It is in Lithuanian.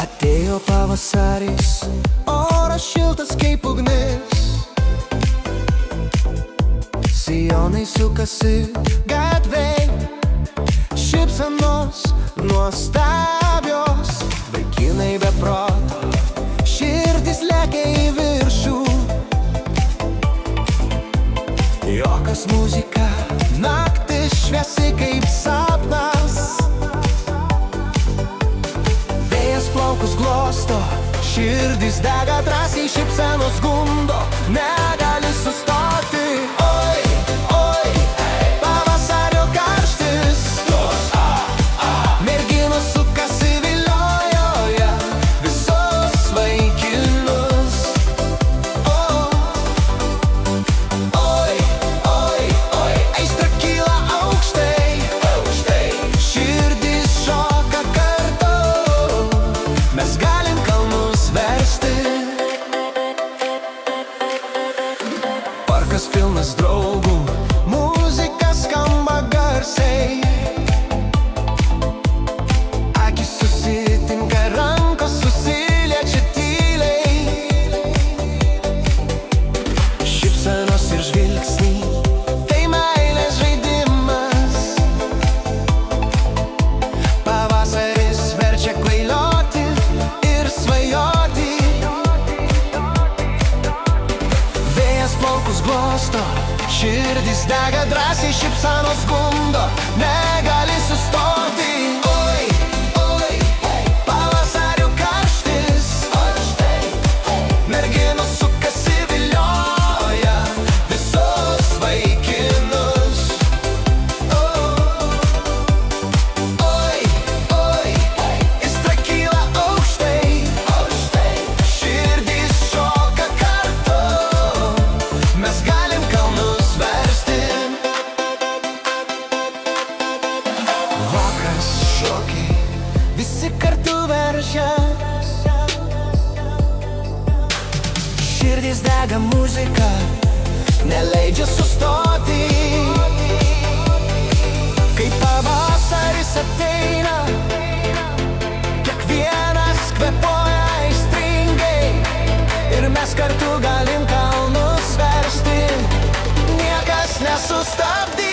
Atėjo pavasaris, oras šiltas kaip ugnis. Sijonai sukasi gatvėj, šypsenos nuostabios. Vaikinai be proto, širdis lekia į viršų. Jokas muzika, naktis šviesi kaip sapnas. Vėjas plaukus glosto, širdis dega drąsiai, šypsenos gundo, negali sustoti. Oi, oi, pavasario karštis, merginos sukasi vilioja visus vaikinus. Oi, oi, oi, aistra kyla aukštai, širdis šoka kartu, mes galim kalnus versti. Parkas pilnas draugų, muzika skamba garsiai. Akis susitinka, rankos susiliečia tyliai. Šypsenos ir žvilgsniai, tai meilės žaidimas. Pavasaris verčia kvailioti ir svajoti. Vėjas plaukus glosto, širdis dega drąsiai, šypsenos gundo, negali sustoti. Oi, oi, pavasario karštis, merginos sukasi vilioja visus vaikinus. Oi, oi, aistra kyla aukštai, širdis šoka kartu, mes galim kalnus versti. Vakaras šokiai, visi kartu veržia. Širdis dega muzika, neleidžia sustoti. Kai pavasaris ateina, kiekvienas kvėpuoja aistringai, ir mes kartu galim kalnus versti. Niekas nesustabdys.